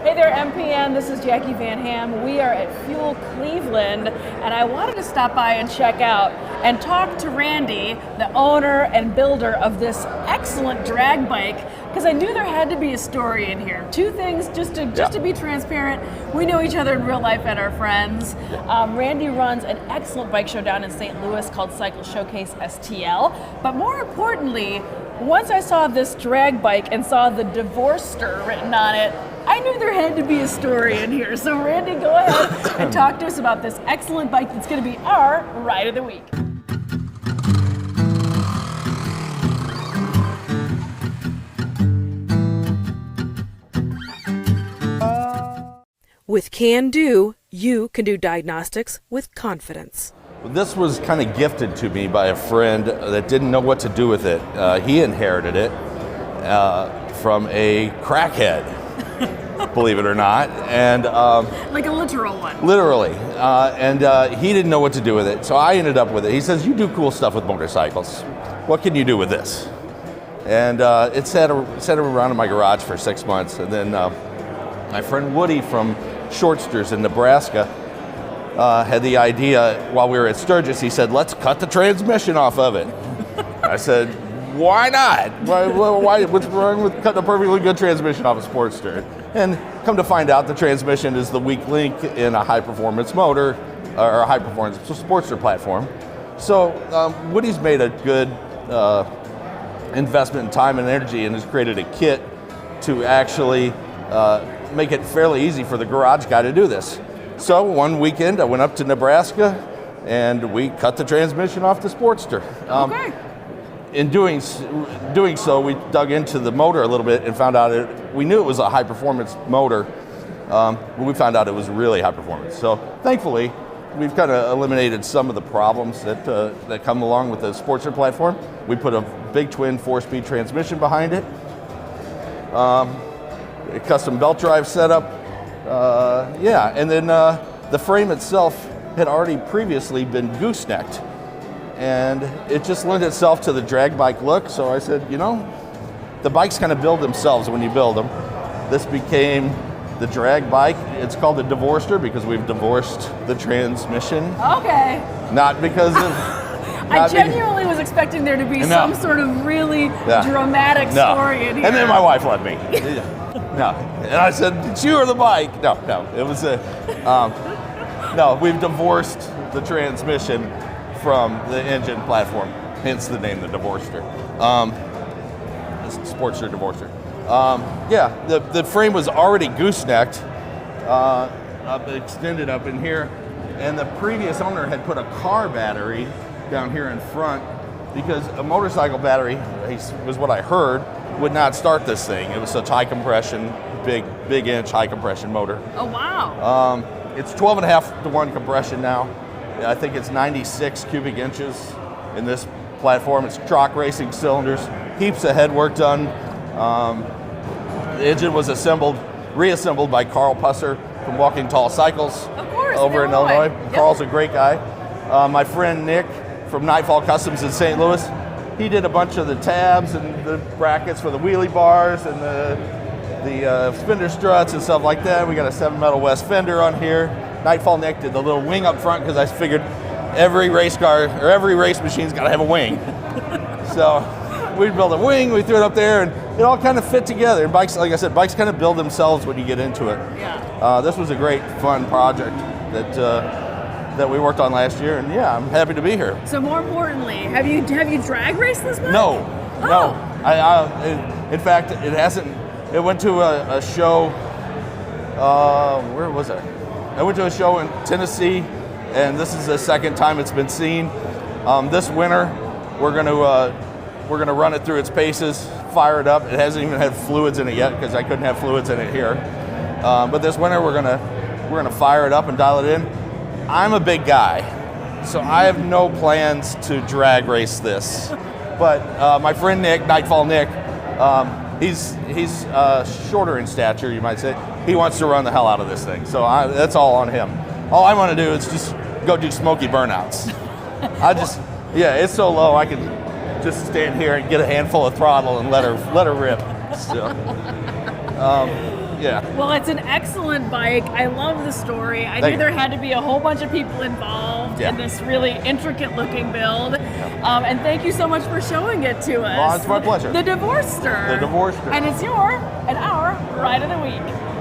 Hey there, MPN. This is Jackie Van Ham. We are at Fuel Cleveland, and I wanted to stop by and check out and talk to Randy, the owner and builder of this excellent drag bike, because I knew there had to be a story in here. Two things, just to be transparent. We know each other in real life and are friends. Randy runs an excellent bike show down in St. Louis called Cycle Showcase STL. But more importantly, once I saw this drag bike and saw the Divorster written on it, I knew there had to be a story in here. So Randy, go ahead and talk to us about this excellent bike that's going to be our Ride of the Week. With CanDo, you can do diagnostics with confidence. This was kind of gifted to me by a friend that didn't know what to do with it. He inherited it from a crackhead, believe it or not. And like a literal one. Literally. He didn't know what to do with it, so I ended up with it. He says, you do cool stuff with motorcycles. What can you do with this? And it sat around in my garage for 6 months. And then my friend Woody from Shortsters in Nebraska had the idea while we were at Sturgis. He said, let's cut the transmission off of it. I said, why not? Why? What's wrong with cutting a perfectly good transmission off a Sportster? And come to find out, the transmission is the weak link in a high-performance motor or a high-performance Sportster platform. So Woody's made a good investment in time and energy and has created a kit to actually make it fairly easy for the garage guy to do this. So one weekend I went up to Nebraska and we cut the transmission off the Sportster. Okay. In doing so, we dug into the motor a little bit and found out we knew it was a high performance motor, but we found out it was really high performance. So thankfully, we've kind of eliminated some of the problems that come along with the Sportster platform. We put a big twin 4-speed transmission behind it. A custom belt drive setup, and then the frame itself had already previously been goosenecked, and it just lent itself to the drag bike look. So I said, the bikes kind of build themselves when you build them. This became the drag bike. It's called the Divorster because we've divorced the transmission. Okay. Not because of... I genuinely was expecting there to be some sort of really dramatic story in here. And then my wife let me. No, and I said, it's you or the bike? No, it was no, we've divorced the transmission from the engine platform, hence the name, the Divorster. Sportster Divorster. The frame was already goosenecked, extended up in here, and the previous owner had put a car battery down here in front because a motorcycle battery, was what I heard, would not start this thing. It was such high compression, big inch high compression motor. Oh, wow. It's 12.5 to 1 compression now. I think it's 96 cubic inches in this platform. It's truck racing cylinders, heaps of head work done. The engine was reassembled by Carl Pusser from Walking Tall Cycles over in Illinois. Yep. Carl's a great guy. My friend Nick from Nightfall Customs in St. Louis, he did a bunch of the tabs and the brackets for the wheelie bars and the fender struts and stuff like that. We got a 7 Metal West fender on here. Nightfall Nick did the little wing up front because I figured every race car or every race machine's got to have a wing. So we built a wing, we threw it up there, and it all kind of fit together. And bikes, like I said, bikes kind of build themselves when you get into it. Yeah. This was a great, fun project that we worked on last year, and I'm happy to be here. So more importantly, have you drag raced this bike? No. In fact, it hasn't. It went to a show. Where was it? I went to a show in Tennessee, and this is the second time it's been seen. This winter, we're gonna run it through its paces, fire it up. It hasn't even had fluids in it yet because I couldn't have fluids in it here. But this winter, we're gonna fire it up and dial it in. I'm a big guy, so I have no plans to drag race this. But my friend Nick, Nightfall Nick, he's shorter in stature, you might say. He wants to run the hell out of this thing, so that's all on him. All I want to do is just go do smoky burnouts. It's so low I can just stand here and get a handful of throttle and let her rip. So, Yeah. Well, it's an excellent bike. I love the story. I knew you. there had to be a whole bunch of people involved Yeah. in this really intricate looking build. And thank you so much for showing it to us. Well, it's my pleasure. The Divorster. The Divorster. And it's our ride of the week.